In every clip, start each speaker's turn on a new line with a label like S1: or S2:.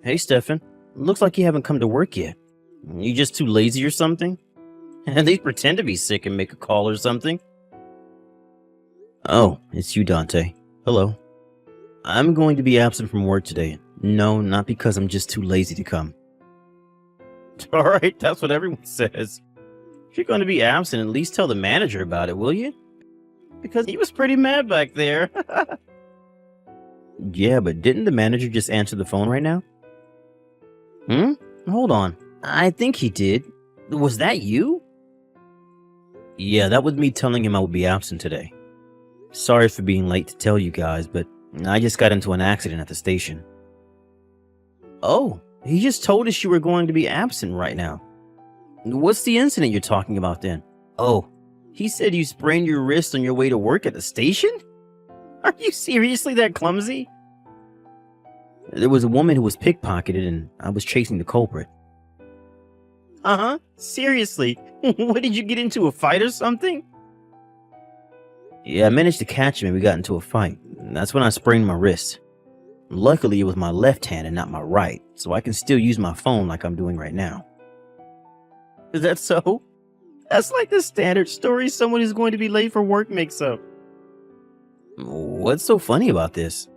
S1: Hey, Stefan. Looks like you haven't come to work yet. You just too lazy or something? At least pretend to be sick and make a call or something. Oh, it's you, Dante. Hello. I'm going to be absent from work today. No, not because I'm just too lazy to come. Alright, that's what everyone says. If you're going to be absent, at least tell the manager about it, will you? Because he was pretty mad back there. Yeah, but didn't the manager just answer the phone right now? Hold on. I think he did. Was that you? Yeah, that was me telling him I would be absent today. Sorry for being late to tell you guys, but I just got into an accident at the station. Oh, he just told us you were going to be absent right now. What's the incident you're talking about then? Oh, he said you sprained your wrist on your way to work at the station? Are you seriously that clumsy? There was a woman who was pickpocketed and I was chasing the culprit. Uh-huh, seriously? What, did you get into a fight or something? Yeah, I managed to catch him and we got into a fight. That's when I sprained my wrist. Luckily, it was my left hand and not my right, so I can still use my phone like I'm doing right now. Is that so? That's like the standard story someone who's going to be late for work makes up. What's so funny about this?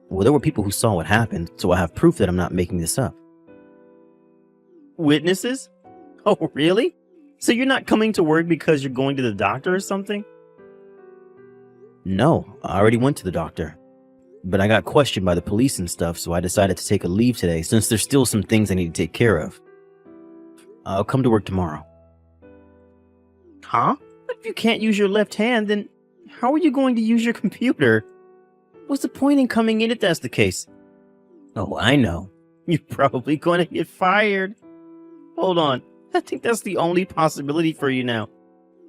S1: Well, there were people who saw what happened, so I have proof that I'm not making this up. Witnesses? Oh, really? So you're not coming to work because you're going to the doctor or something? No, I already went to the doctor. But I got questioned by the police and stuff, so I decided to take a leave today since there's still some things I need to take care of. I'll come to work tomorrow. Huh? But if you can't use your left hand, then how are you going to use your computer? What's the point in coming in if that's the case? Oh, I know. You're probably going to get fired. Hold on. I think that's the only possibility for you now.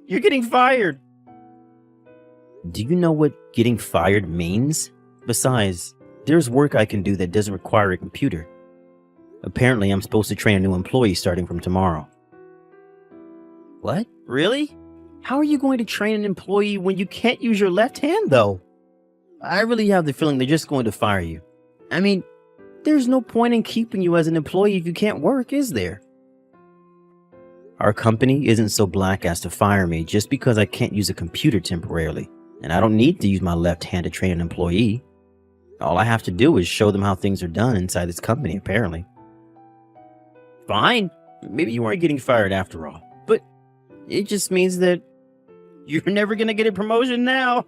S1: You're getting fired. Do you know what getting fired means? Besides, there's work I can do that doesn't require a computer. Apparently, I'm supposed to train a new employee starting from tomorrow. What? Really? How are you going to train an employee when you can't use your left hand, though? I really have the feeling they're just going to fire you. I mean, there's no point in keeping you as an employee if you can't work, is there? Our company isn't so black as to fire me just because I can't use a computer temporarily, and I don't need to use my left hand to train an employee. All I have to do is show them how things are done inside this company, apparently. Fine. Maybe you weren't getting fired after all, but it just means that you're never going to get a promotion now.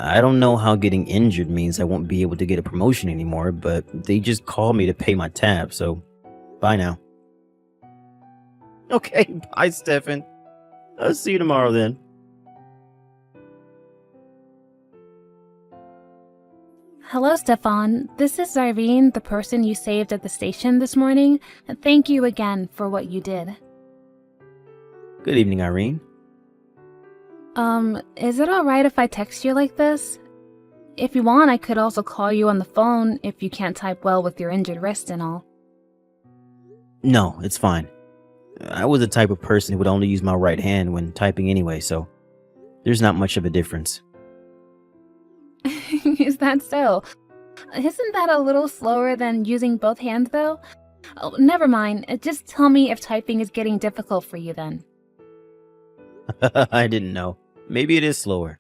S1: I don't know how getting injured means I won't be able to get a promotion anymore, but they just called me to pay my tab, so bye now. Okay, bye, Stefan. I'll see you tomorrow then.
S2: Hello, Stefan. This is Irene, the person you saved at the station this morning. Thank you again for what you did.
S1: Good evening, Irene.
S2: Is it alright if I text you like this? If you want, I could also call you on the phone if you can't type well with your injured wrist and all.
S1: No, it's fine. I was the type of person who would only use my right hand when typing anyway, so there's not much of a difference.
S2: Is that so? Isn't that a little slower than using both hands, though? Oh, never mind. Just tell me if typing is getting difficult for you then.
S1: I didn't know. Maybe it is slower.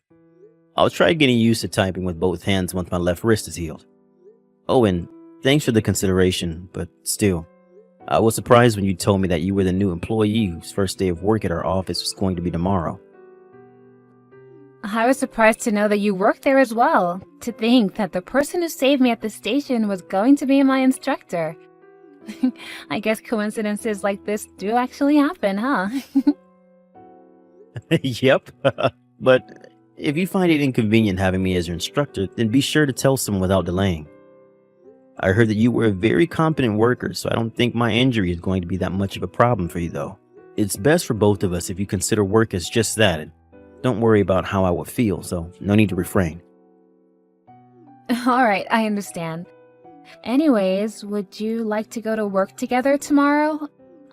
S1: I'll try getting used to typing with both hands once my left wrist is healed. Oh, and thanks for the consideration, but still, I was surprised when you told me that you were the new employee whose first day of work at our office was going to be tomorrow.
S2: I was surprised to know that you worked there as well. To think that the person who saved me at the station was going to be my instructor. I guess coincidences like this do actually happen, huh?
S1: Yep. But if you find it inconvenient having me as your instructor, then be sure to tell someone without delaying. I heard that you were a very competent worker, so I don't think my injury is going to be that much of a problem for you, though. It's best for both of us if you consider work as just that, and don't worry about how I will feel, so no need to refrain.
S2: Alright, I understand. Anyways, would you like to go to work together tomorrow?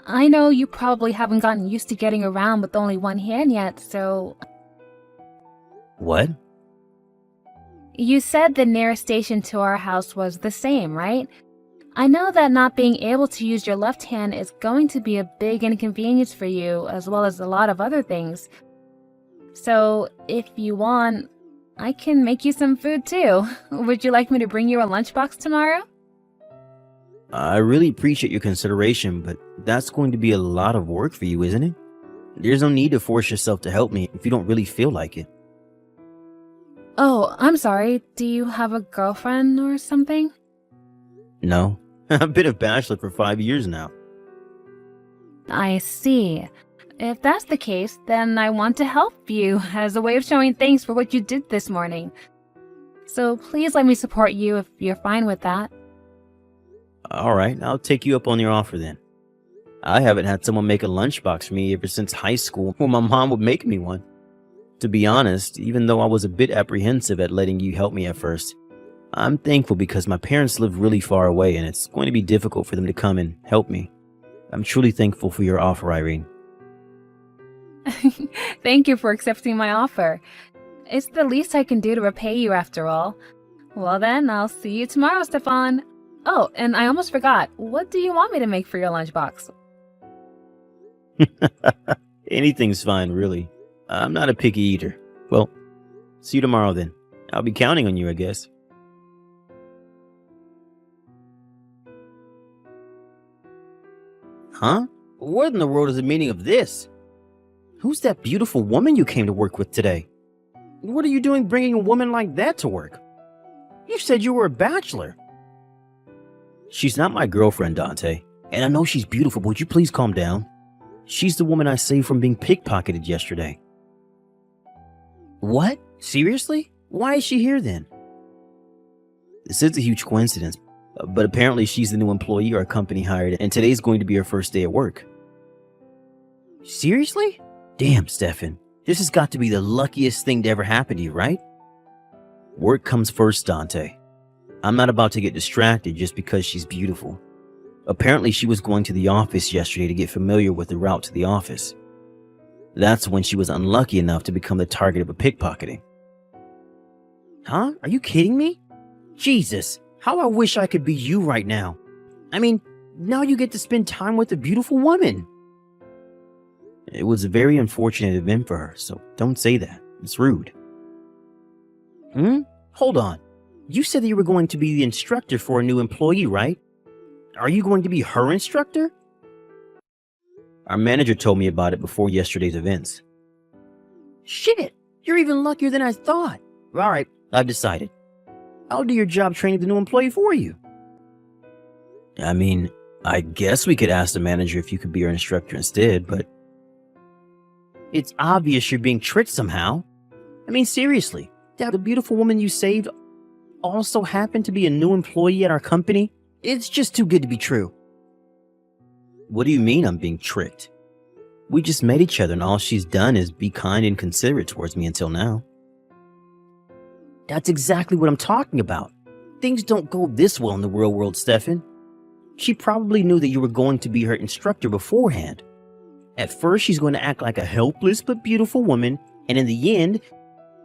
S2: I know you probably haven't gotten used to getting around with only one hand yet, so...
S1: What?
S2: You said the nearest station to our house was the same, right? I know that not being able to use your left hand is going to be a big inconvenience for you, as well as a lot of other things. So, if you want, I can make you some food too. Would you like me to bring you a lunchbox tomorrow?
S1: I really appreciate your consideration, but that's going to be a lot of work for you, isn't it? There's no need to force yourself to help me if you don't really feel like it.
S2: Oh, I'm sorry. Do you have a girlfriend or something?
S1: No, I've been a bachelor for 5 years now.
S2: I see. If that's the case, then I want to help you as a way of showing thanks for what you did this morning. So please let me support you if you're fine with that.
S1: All right, I'll take you up on your offer then. I haven't had someone make a lunchbox for me ever since high school when my mom would make me one. To be honest, even though I was a bit apprehensive at letting you help me at first, I'm thankful because my parents live really far away and it's going to be difficult for them to come and help me. I'm truly thankful for your offer, Irene.
S2: Thank you for accepting my offer. It's the least I can do to repay you after all. Well then, I'll see you tomorrow, Stefan. Oh, and I almost forgot. What do you want me to make for your lunchbox?
S1: Anything's fine, really. I'm not a picky eater. Well, see you tomorrow then. I'll be counting on you, I guess. Huh? What in the world is the meaning of this? Who's that beautiful woman you came to work with today? What are you doing bringing a woman like that to work? You said you were a bachelor. She's not my girlfriend, Dante. And I know she's beautiful, but would you please calm down? She's the woman I saved from being pickpocketed yesterday. What? Seriously? Why is she here then? This is a huge coincidence, but apparently she's the new employee our company hired, and today's going to be her first day at work. Seriously? Damn, Stefan. This has got to be the luckiest thing to ever happen to you, right? Work comes first, Dante. I'm not about to get distracted just because she's beautiful. Apparently she was going to the office yesterday to get familiar with the route to the office. That's when she was unlucky enough to become the target of a pickpocketing. Huh? Are you kidding me? Jesus, how I wish I could be you right now. I mean, now you get to spend time with a beautiful woman. It was a very unfortunate event for her, so don't say that. It's rude. Hold on. You said that you were going to be the instructor for a new employee, right? Are you going to be her instructor? Our manager told me about it before yesterday's events. Shit! You're even luckier than I thought. All right, I've decided. I'll do your job training the new employee for you. I mean, I guess we could ask the manager if you could be our instructor instead, but it's obvious you're being tricked somehow. I mean, seriously, that the beautiful woman you saved also happened to be a new employee at our company? It's just too good to be true. What do you mean I'm being tricked? We just met each other and all she's done is be kind and considerate towards me until now. That's exactly what I'm talking about. Things don't go this well in the real world, Stefan. She probably knew that you were going to be her instructor beforehand. At first, she's going to act like a helpless but beautiful woman, and in the end,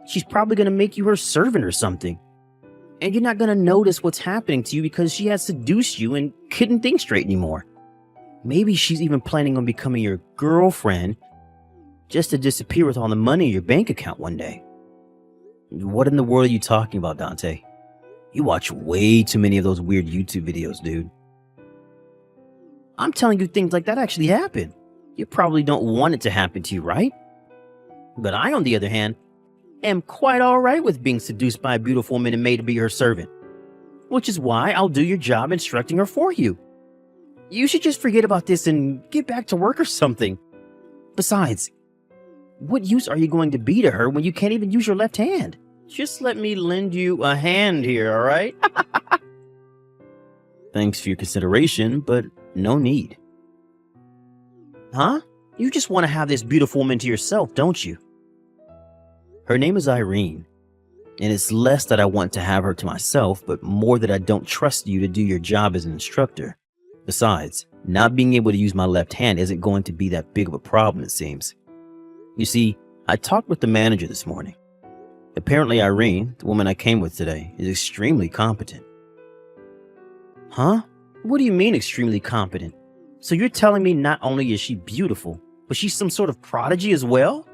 S1: she's probably going to make you her servant or something. And you're not going to notice what's happening to you because she has seduced you and couldn't think straight anymore. Maybe she's even planning on becoming your girlfriend just to disappear with all the money in your bank account one day. What in the world are you talking about, Dante? You watch way too many of those weird YouTube videos, dude. I'm telling you things like that actually happen. You probably don't want it to happen to you, right? But I, on the other hand, am quite alright with being seduced by a beautiful woman and made to be her servant. Which is why I'll do your job instructing her for you. You should just forget about this and get back to work or something. Besides, what use are you going to be to her when you can't even use your left hand? Just let me lend you a hand here, alright? Thanks for your consideration, but no need. Huh? You just want to have this beautiful woman to yourself, don't you? Her name is Irene, and it's less that I want to have her to myself, but more that I don't trust you to do your job as an instructor. Besides, not being able to use my left hand isn't going to be that big of a problem, it seems. You see, I talked with the manager this morning. Apparently Irene, the woman I came with today, is extremely competent. Huh? What do you mean extremely competent? So you're telling me not only is she beautiful, but she's some sort of prodigy as well?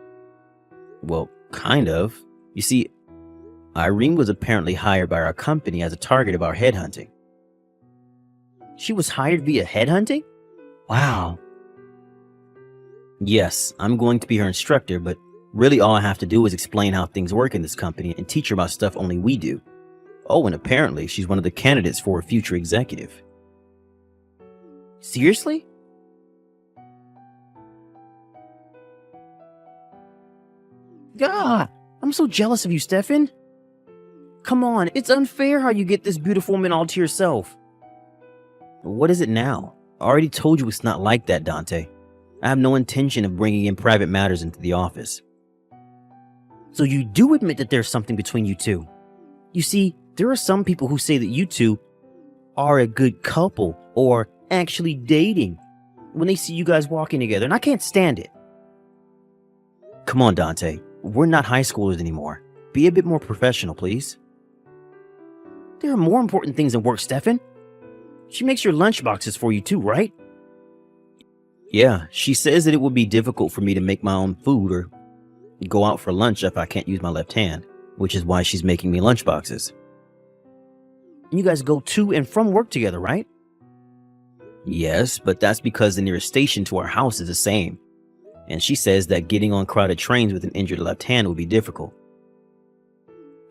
S1: Well, kind of. You see, Irene was apparently hired by our company as a target of our headhunting. She was hired via headhunting? Wow. Yes, I'm going to be her instructor, but really all I have to do is explain how things work in this company and teach her about stuff only we do. Oh, and apparently she's one of the candidates for a future executive. Seriously? God, I'm so jealous of you, Stefan. Come on, it's unfair how you get this beautiful woman all to yourself. What is it now? I already told you it's not like that, Dante. I have no intention of bringing in private matters into the office. So you do admit that there's something between you two. You see, there are some people who say that you two are a good couple or actually dating when they see you guys walking together, and I can't stand it. Come on, Dante. We're not high schoolers anymore. Be a bit more professional, please. There are more important things than work, Stefan. She makes your lunch boxes for you too, right? Yeah, she says that it would be difficult for me to make my own food or go out for lunch if I can't use my left hand, which is why she's making me lunch boxes. You guys go to and from work together, right? Yes, but that's because the nearest station to our house is the same. And she says that getting on crowded trains with an injured left hand would be difficult.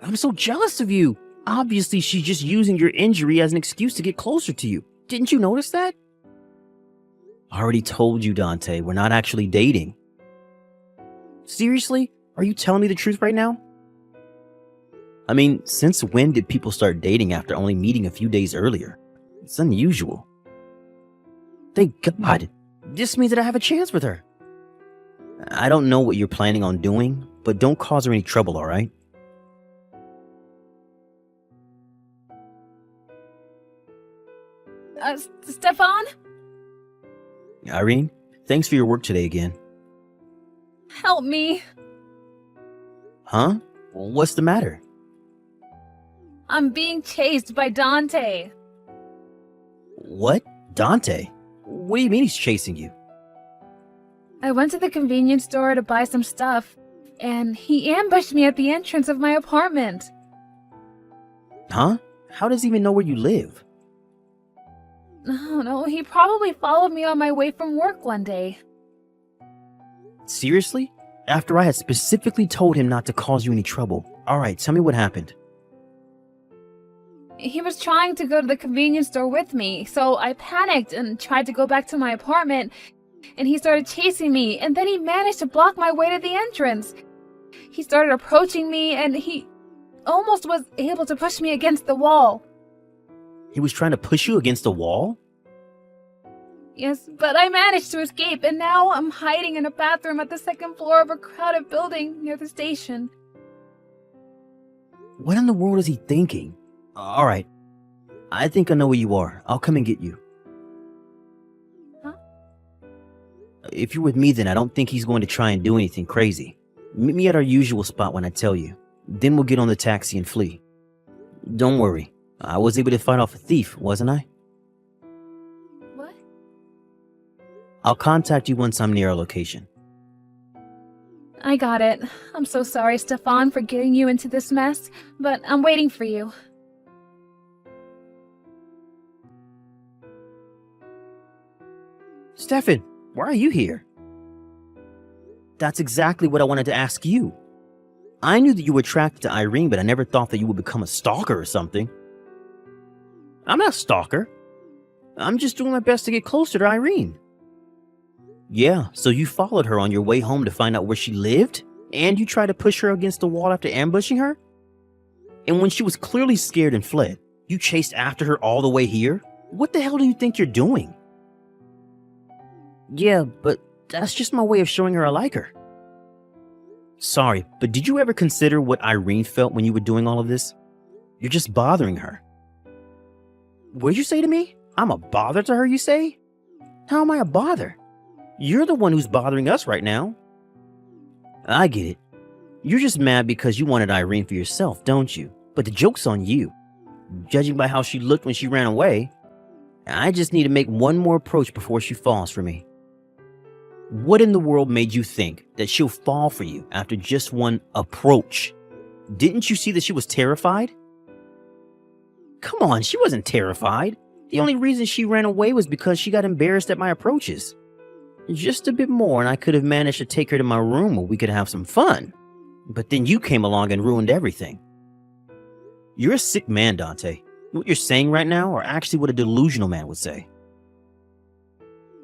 S1: I'm so jealous of you. Obviously, she's just using your injury as an excuse to get closer to you. Didn't you notice that? I already told you, Dante, we're not actually dating. Seriously? Are you telling me the truth right now? I mean, since when did people start dating after only meeting a few days earlier? It's unusual. Thank God. This means that I have a chance with her. I don't know what you're planning on doing, but don't cause her any trouble, alright?
S2: Stefan?
S1: Irene, thanks for your work today again.
S2: Help me.
S1: Huh? What's the matter?
S2: I'm being chased by Dante.
S1: What? Dante? What do you mean he's chasing you?
S2: I went to the convenience store to buy some stuff, and he ambushed me at the entrance of my apartment.
S1: Huh? How does he even know where you live?
S2: No, he probably followed me on my way from work one day.
S1: Seriously? After I had specifically told him not to cause you any trouble. Alright, tell me what happened.
S2: He was trying to go to the convenience store with me, so I panicked and tried to go back to my apartment, and he started chasing me, and then he managed to block my way to the entrance. He started approaching me, and he almost was able to push me against the wall.
S1: He was trying to push you against the wall?
S2: Yes, but I managed to escape, and now I'm hiding in a bathroom at the second floor of a crowded building near the station.
S1: What in the world is he thinking? Alright, I think I know where you are. I'll come and get you.
S2: Huh?
S1: If you're with me, then I don't think he's going to try and do anything crazy. Meet me at our usual spot when I tell you. Then we'll get on the taxi and flee. Don't worry. I was able to fight off a thief, wasn't I?
S2: What?
S1: I'll contact you once I'm near our location.
S2: I got it. I'm so sorry, Stefan, for getting you into this mess, but I'm waiting for you.
S1: Stefan, why are you here? That's exactly what I wanted to ask you. I knew that you were attracted to Irene, but I never thought that you would become a stalker or something. I'm not a stalker. I'm just doing my best to get closer to Irene. Yeah, so you followed her on your way home to find out where she lived? And you tried to push her against the wall after ambushing her? And when she was clearly scared and fled, you chased after her all the way here? What the hell do you think you're doing? Yeah, but that's just my way of showing her I like her. Sorry, but did you ever consider what Irene felt when you were doing all of this? You're just bothering her. What'd you say to me? I'm a bother to her, you say? How am I a bother? You're the one who's bothering us right now. I get it. You're just mad because you wanted Irene for yourself, don't you? But the joke's on you. Judging by how she looked when she ran away, I just need to make one more approach before she falls for me. What in the world made you think that she'll fall for you after just one approach? Didn't you see that she was terrified? Come on, she wasn't terrified. The only reason she ran away was because she got embarrassed at my approaches. Just a bit more and I could have managed to take her to my room where we could have some fun. But then you came along and ruined everything. You're a sick man, Dante. What you're saying right now are actually what a delusional man would say.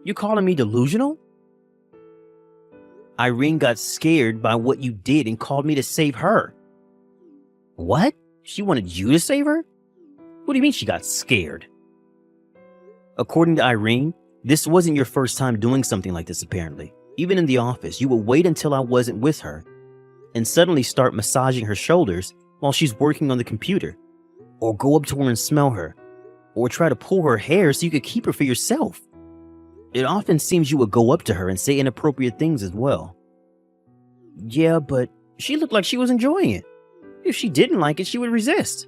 S1: You calling me delusional? Irene got scared by what you did and called me to save her. What? She wanted you to save her? What do you mean she got scared? According to Irene, this wasn't your first time doing something like this apparently. Even in the office, you would wait until I wasn't with her and suddenly start massaging her shoulders while she's working on the computer, or go up to her and smell her, or try to pull her hair so you could keep her for yourself. It often seems you would go up to her and say inappropriate things as well. Yeah, but she looked like she was enjoying it. If she didn't like it, she would resist.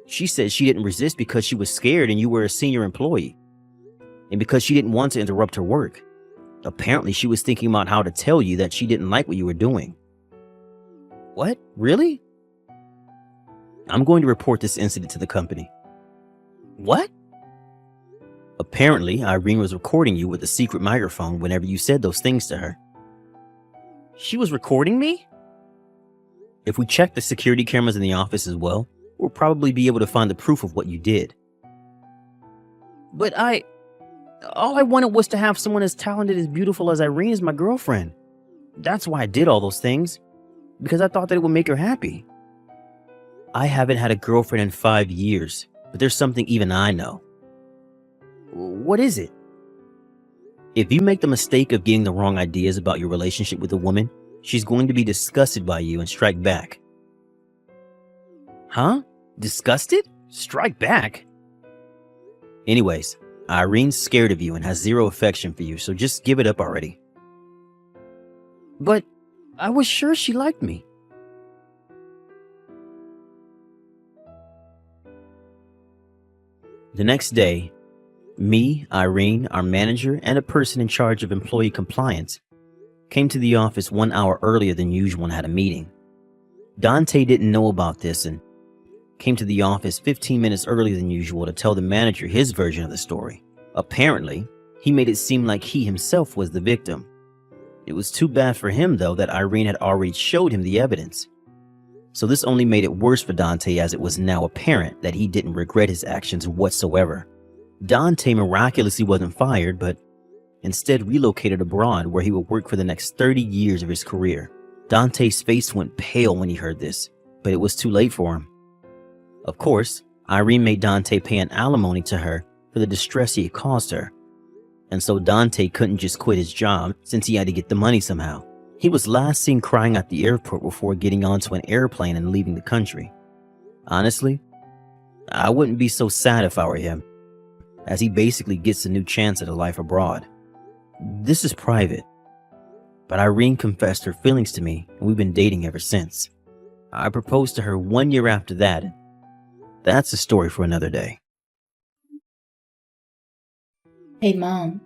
S1: She said she didn't resist because she was scared and you were a senior employee, and because she didn't want to interrupt her work. Apparently, she was thinking about how to tell you that she didn't like what you were doing. What? Really? I'm going to report this incident to the company. What? Apparently, Irene was recording you with a secret microphone whenever you said those things to her. She was recording me? If we check the security cameras in the office as well, we'll probably be able to find the proof of what you did. But all I wanted was to have someone as talented, as beautiful as Irene as my girlfriend. That's why I did all those things, because I thought that it would make her happy. I haven't had a girlfriend in 5 years, but there's something even I know. What is it? If you make the mistake of getting the wrong ideas about your relationship with a woman, she's going to be disgusted by you and strike back. Huh? Disgusted? Strike back? Anyways, Irene's scared of you and has zero affection for you, so just give it up already. But I was sure she liked me. The next day, me, Irene, our manager, and a person in charge of employee compliance came to the office 1 hour earlier than usual and had a meeting. Dante didn't know about this and came to the office 15 minutes earlier than usual to tell the manager his version of the story. Apparently, he made it seem like he himself was the victim. It was too bad for him, though, that Irene had already showed him the evidence. So this only made it worse for Dante, as it was now apparent that he didn't regret his actions whatsoever. Dante miraculously wasn't fired, but instead relocated abroad where he would work for the next 30 years of his career. Dante's face went pale when he heard this, but it was too late for him. Of course, Irene made Dante pay an alimony to her for the distress he had caused her, and so Dante couldn't just quit his job since he had to get the money somehow. He was last seen crying at the airport before getting onto an airplane and leaving the country. Honestly, I wouldn't be so sad if I were him, as he basically gets a new chance at a life abroad. This is private, but Irene confessed her feelings to me, and we've been dating ever since. I proposed to her 1 year after that. That's a story for another day.
S3: Hey Mom,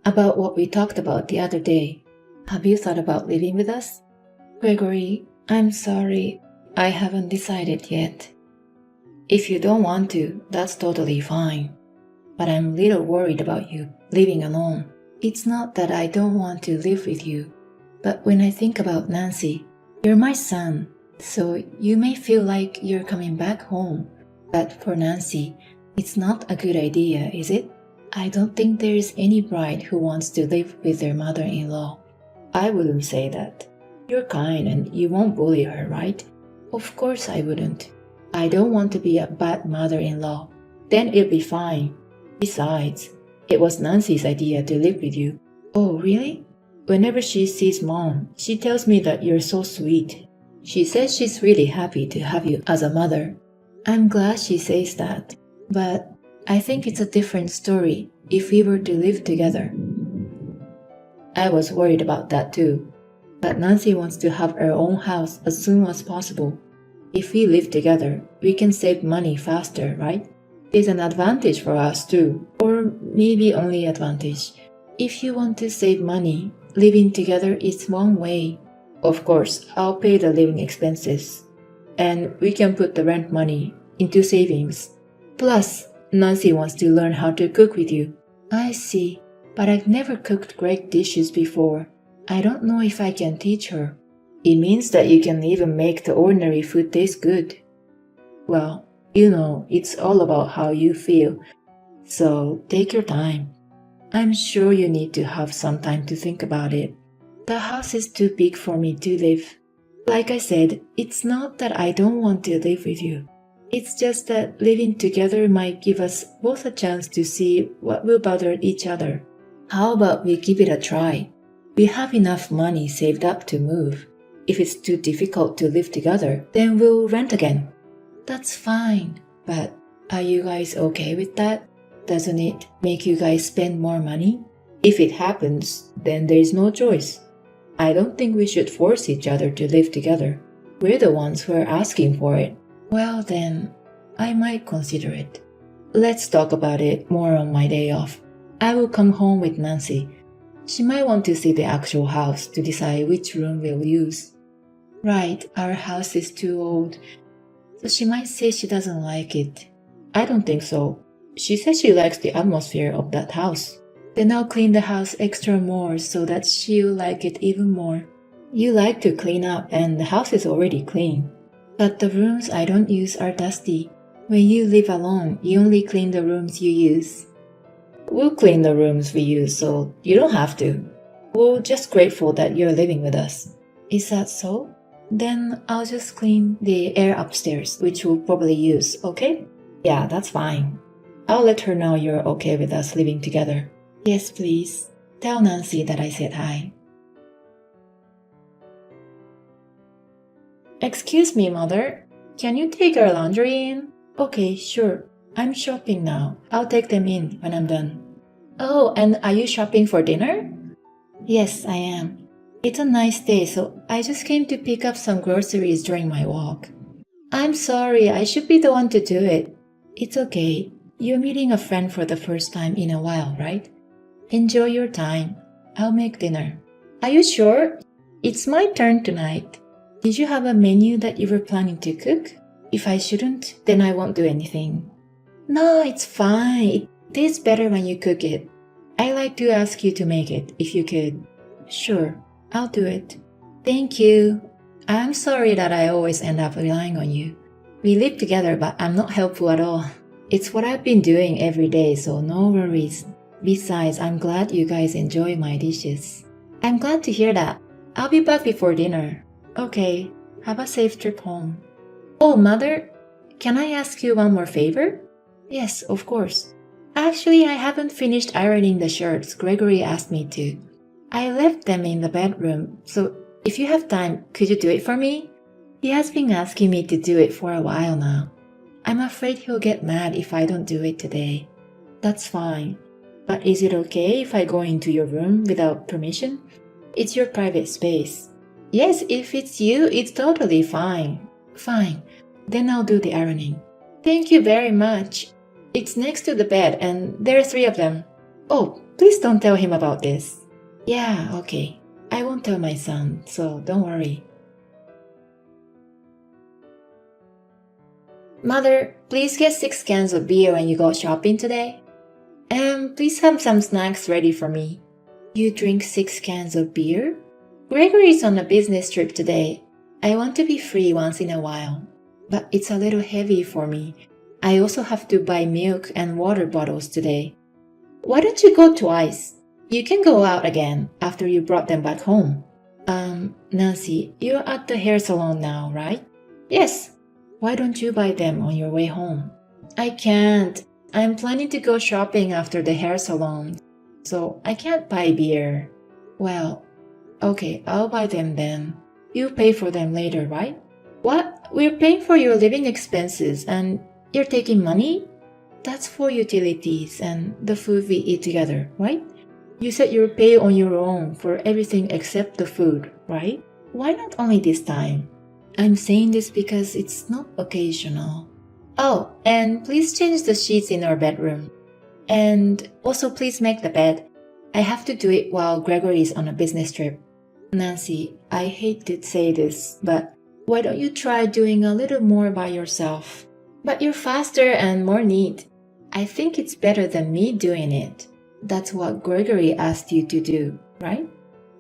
S3: about what we talked about the other day. Have you thought about living with us? Gregory, I'm sorry. I haven't decided yet. If you don't want to, that's totally fine. But I'm a little worried about you living alone. It's not that I don't want to live with you, but when I think about Nancy, you're my son, so you may feel like you're coming back home. But for Nancy, it's not a good idea, is it? I don't think there is any bride who wants to live with their mother-in-law. I wouldn't say that. You're kind and you won't bully her, right? Of course I wouldn't. I don't want to be a bad mother-in-law. Then it'll be fine. Besides, it was Nancy's idea to live with you. Oh, really? Whenever she sees Mom, she tells me that you're so sweet. She says she's really happy to have you as a mother. I'm glad she says that, but I think it's a different story if we were to live together. I was worried about that too, but Nancy wants to have her own house as soon as possible. If we live together, we can save money faster, right? There's an advantage for us too, or maybe only advantage. If you want to save money, living together is one way. Of course, I'll pay the living expenses, and we can put the rent money into savings. Plus, Nancy wants to learn how to cook with you. I see, but I've never cooked great dishes before. I don't know if I can teach her. It means that you can even make the ordinary food taste good. Well, it's all about how you feel, so take your time. I'm sure you need to have some time to think about it. The house is too big for me to live. Like I said, it's not that I don't want to live with you. It's just that living together might give us both a chance to see what will bother each other. How about we give it a try? We have enough money saved up to move. If it's too difficult to live together, then we'll rent again. That's fine, but are you guys okay with that? Doesn't it make you guys spend more money? If it happens, then there's no choice. I don't think we should force each other to live together. We're the ones who are asking for it. Well then, I might consider it. Let's talk about it more on my day off. I will come home with Nancy. She might want to see the actual house to decide which room we'll use. Right, our house is too old, so she might say she doesn't like it. I don't think so. She says she likes the atmosphere of that house. Then I'll clean the house extra more so that she'll like it even more. You like to clean up and the house is already clean. But the rooms I don't use are dusty. When you live alone, you only clean the rooms you use. We'll clean the rooms we use, so you don't have to. We're just grateful that you're living with us. Is that so? Then I'll just clean the air upstairs, which we'll probably use, okay? Yeah, that's fine. I'll let her know you're okay with us living together. Yes, please. Tell Nancy that I said hi. Excuse me, Mother. Can you take our laundry in? Okay, sure. I'm shopping now. I'll take them in when I'm done. Oh, and are you shopping for dinner? Yes, I am. It's a nice day, so I just came to pick up some groceries during my walk. I'm sorry, I should be the one to do it. It's okay. You're meeting a friend for the first time in a while, right? Enjoy your time. I'll make dinner. Are you sure? It's my turn tonight. Did you have a menu that you were planning to cook? If I shouldn't, then I won't do anything. No, it's fine. It tastes better when you cook it. I'd like to ask you to make it, if you could. Sure, I'll do it. Thank you. I'm sorry that I always end up relying on you. We live together, but I'm not helpful at all. It's what I've been doing every day, so no worries. Besides, I'm glad you guys enjoy my dishes. I'm glad to hear that. I'll be back before dinner. Okay, have a safe trip home. Oh, Mother, can I ask you one more favor? Yes, of course. Actually, I haven't finished ironing the shirts Gregory asked me to. I left them in the bedroom, so if you have time, could you do it for me? He has been asking me to do it for a while now. I'm afraid he'll get mad if I don't do it today. That's fine. But is it okay if I go into your room without permission? It's your private space. Yes, if it's you, it's totally fine. Fine. Then I'll do the ironing. Thank you very much. It's next to the bed and there are 3 of them. Oh, please don't tell him about this. Yeah, okay. I won't tell my son, so don't worry. Mother, please get 6 cans of beer when you go shopping today. And please have some snacks ready for me. You drink 6 cans of beer? Gregory's on a business trip today. I want to be free once in a while. But it's a little heavy for me. I also have to buy milk and water bottles today. Why don't you go twice? You can go out again after you brought them back home. Nancy, you're at the hair salon now, right? Yes. Why don't you buy them on your way home? I can't. I'm planning to go shopping after the hair salon, so I can't buy beer. Well, okay, I'll buy them then. You pay for them later, right? What? We're paying for your living expenses and you're taking money? That's for utilities and the food we eat together, right? You said you'll pay on your own for everything except the food, right? Why not only this time? I'm saying this because it's not occasional. Oh, and please change the sheets in our bedroom. And also please make the bed. I have to do it while Gregory is on a business trip. Nancy, I hate to say this, but why don't you try doing a little more by yourself? But you're faster and more neat. I think it's better than me doing it. That's what Gregory asked you to do, right?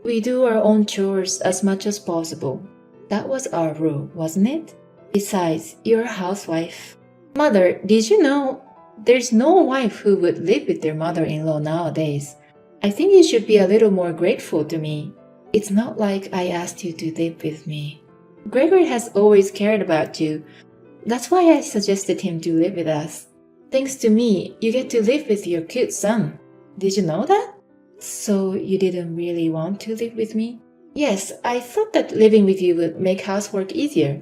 S3: We do our own chores as much as possible. That was our rule, wasn't it? Besides, you're a housewife. Mother, did you know there's no wife who would live with their mother-in-law nowadays? I think you should be a little more grateful to me. It's not like I asked you to live with me. Gregory has always cared about you. That's why I suggested him to live with us. Thanks to me, you get to live with your cute son. Did you know that? So you didn't really want to live with me? Yes, I thought that living with you would make housework easier.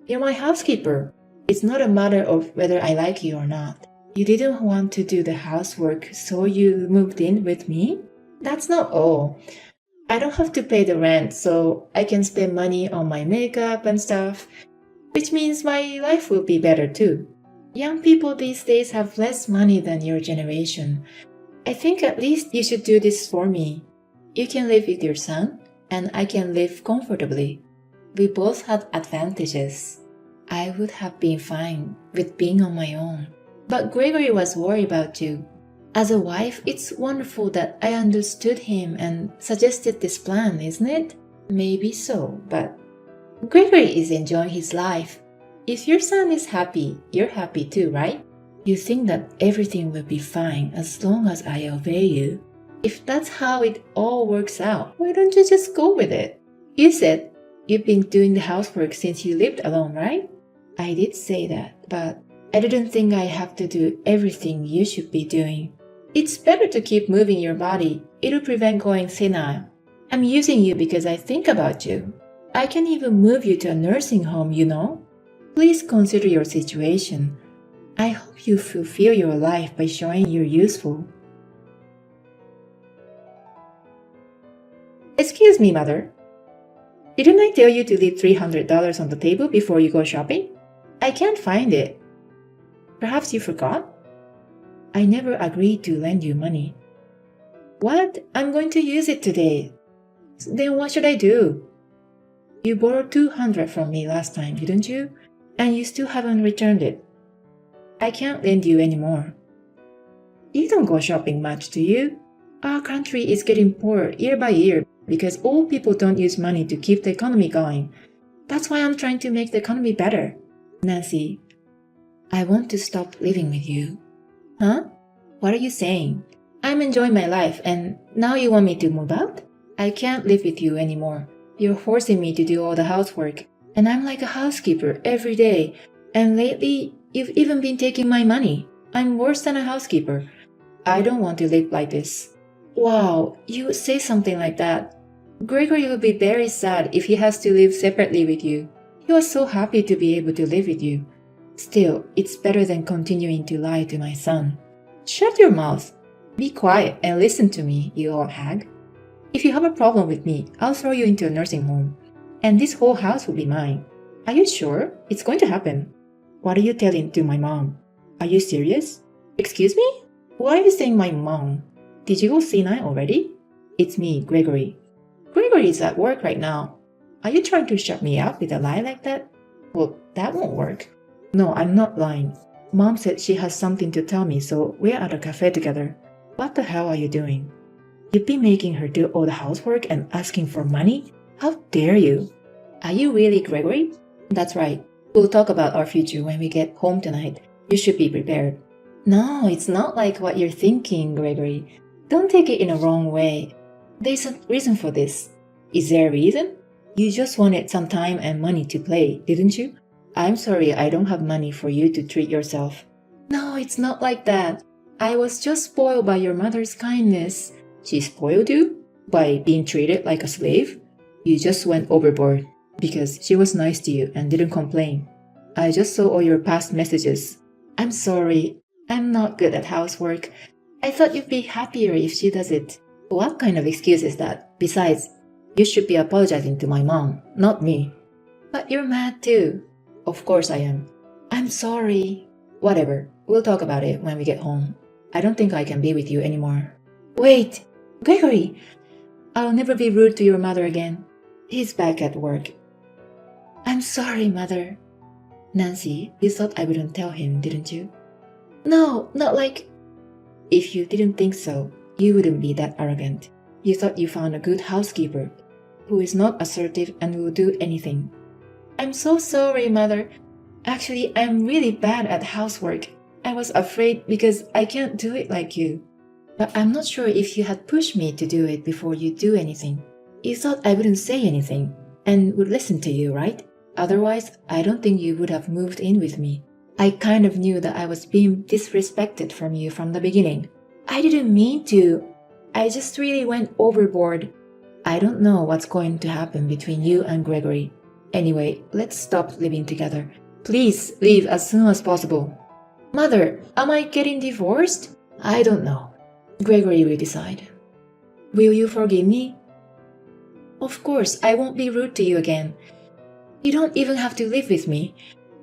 S3: You're my housekeeper. It's not a matter of whether I like you or not. You didn't want to do the housework, so you moved in with me? That's not all. I don't have to pay the rent, so I can spend money on my makeup and stuff, which means my life will be better too. Young people these days have less money than your generation. I think at least you should do this for me. You can live with your son, and I can live comfortably. We both had advantages. I would have been fine with being on my own. But Gregory was worried about you. As a wife, it's wonderful that I understood him and suggested this plan, isn't it? Maybe so, but Gregory is enjoying his life. If your son is happy, you're happy too, right? You think that everything will be fine as long as I obey you. If that's how it all works out, why don't you just go with it? You said you've been doing the housework since you lived alone, right? I did say that, but I didn't think I have to do everything you should be doing. It's better to keep moving your body. It'll prevent going senile. I'm using you because I think about you. I can even move you to a nursing home, you know? Please consider your situation. I hope you fulfill your life by showing you're useful. Excuse me, Mother. Didn't I tell you to leave $300 on the table before you go shopping? I can't find it. Perhaps you forgot? I never agreed to lend you money. What? I'm going to use it today. Then what should I do? You borrowed $200 from me last time, didn't you? And you still haven't returned it. I can't lend you anymore. You don't go shopping much, do you? Our country is getting poorer year by year because old people don't use money to keep the economy going. That's why I'm trying to make the economy better. Nancy, I want to stop living with you. Huh? What are you saying? I'm enjoying my life and now you want me to move out? I can't live with you anymore. You're forcing me to do all the housework. And I'm like a housekeeper every day. And lately, you've even been taking my money. I'm worse than a housekeeper. I don't want to live like this. Wow, you would say something like that. Gregory will be very sad if he has to live separately with you. He was so happy to be able to live with you. Still, it's better than continuing to lie to my son. Shut your mouth. Be quiet and listen to me, you old hag. If you have a problem with me, I'll throw you into a nursing home. And this whole house will be mine. Are you sure? It's going to happen. What are you telling to my mom? Are you serious? Excuse me? Why are you saying my mom? Did you go senile already? It's me, Gregory. Gregory is at work right now. Are you trying to shut me up with a lie like that? Well, that won't work. No, I'm not lying. Mom said she has something to tell me, so we're at a cafe together. What the hell are you doing? You've been making her do all the housework and asking for money? How dare you? Are you really Gregory? That's right. We'll talk about our future when we get home tonight. You should be prepared. No, it's not like what you're thinking, Gregory. Don't take it in a wrong way. There's a reason for this. Is there a reason? You just wanted some time and money to play, didn't you? I'm sorry I don't have money for you to treat yourself. No, it's not like that. I was just spoiled by your mother's kindness. She spoiled you? By being treated like a slave? You just went overboard because she was nice to you and didn't complain. I just saw all your past messages. I'm sorry. I'm not good at housework. I thought you'd be happier if she does it. What kind of excuse is that? Besides, you should be apologizing to my mom, not me. But you're mad too. Of course I am. I'm sorry. Whatever, we'll talk about it when we get home. I don't think I can be with you anymore. Wait, Gregory! I'll never be rude to your mother again. He's back at work. I'm sorry, Mother. Nancy, you thought I wouldn't tell him, didn't you? No, not like... If you didn't think so, you wouldn't be that arrogant. You thought you found a good housekeeper who is not assertive and will do anything. I'm so sorry, Mother. Actually, I'm really bad at housework. I was afraid because I can't do it like you. But I'm not sure if you had pushed me to do it before you do anything. You thought I wouldn't say anything and would listen to you, right? Otherwise, I don't think you would have moved in with me. I kind of knew that I was being disrespected from you from the beginning. I didn't mean to. I just really went overboard. I don't know what's going to happen between you and Gregory. Anyway, let's stop living together. Please leave as soon as possible. Mother, am I getting divorced? I don't know. Gregory will decide. Will you forgive me? Of course, I won't be rude to you again. You don't even have to live with me.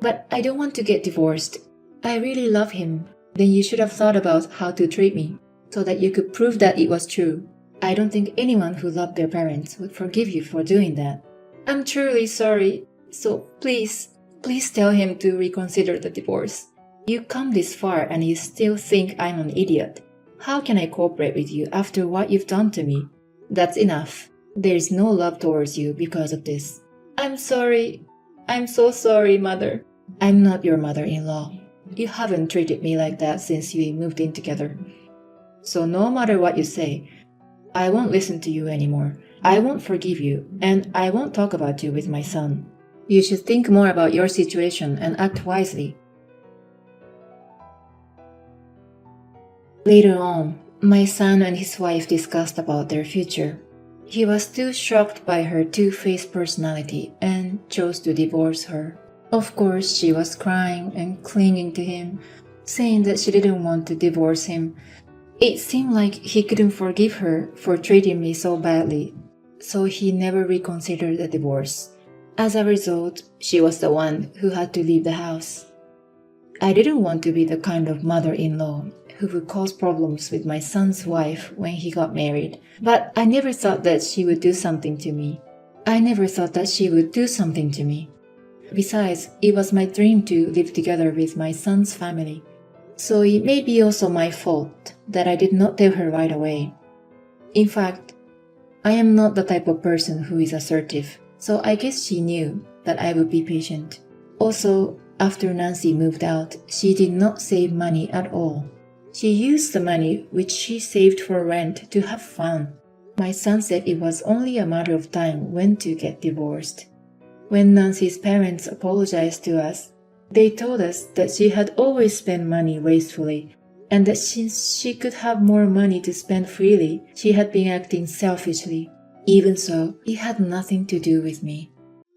S3: But I don't want to get divorced. I really love him. Then you should have thought about how to treat me, so that you could prove that it was true. I don't think anyone who loved their parents would forgive you for doing that. I'm truly sorry. So please tell him to reconsider the divorce. You come this far and you still think I'm an idiot. How can I cooperate with you after what you've done to me? That's enough. There's no love towards you because of this. I'm sorry. I'm so sorry, Mother. I'm not your mother-in-law. You haven't treated me like that since we moved in together. So no matter what you say, I won't listen to you anymore. I won't forgive you, and I won't talk about you with my son. You should think more about your situation and act wisely. Later on, my son and his wife discussed about their future. He was too shocked by her two-faced personality and chose to divorce her. Of course, she was crying and clinging to him, saying that she didn't want to divorce him. It seemed like he couldn't forgive her for treating me so badly, so he never reconsidered the divorce. As a result, she was the one who had to leave the house. I didn't want to be the kind of mother-in-law who would cause problems with my son's wife when he got married, but I never thought that she would do something to me. Besides, it was my dream to live together with my son's family. So it may be also my fault that I did not tell her right away. In fact, I am not the type of person who is assertive, so I guess she knew that I would be patient. Also, after Nancy moved out, she did not save money at all. She used the money which she saved for rent to have fun. My son said it was only a matter of time when to get divorced. When Nancy's parents apologized to us, they told us that she had always spent money wastefully, and that since she could have more money to spend freely, she had been acting selfishly. Even so, it had nothing to do with me.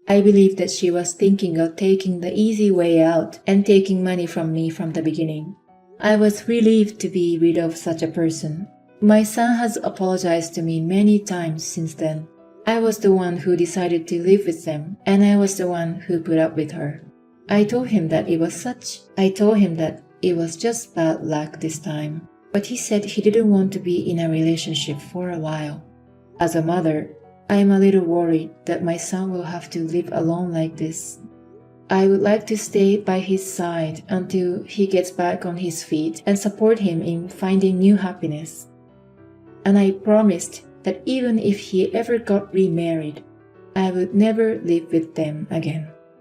S3: I believe that she was thinking of taking the easy way out and taking money from me from the beginning. I was relieved to be rid of such a person. My son has apologized to me many times since then. I was the one who decided to live with them, and I was the one who put up with her. I told him that it was just bad luck this time, but he said he didn't want to be in a relationship for a while. As a mother, I am a little worried that my son will have to live alone like this. I would like to stay by his side until he gets back on his feet and support him in finding new happiness. And I promised that even if he ever got remarried, I would never live with them again.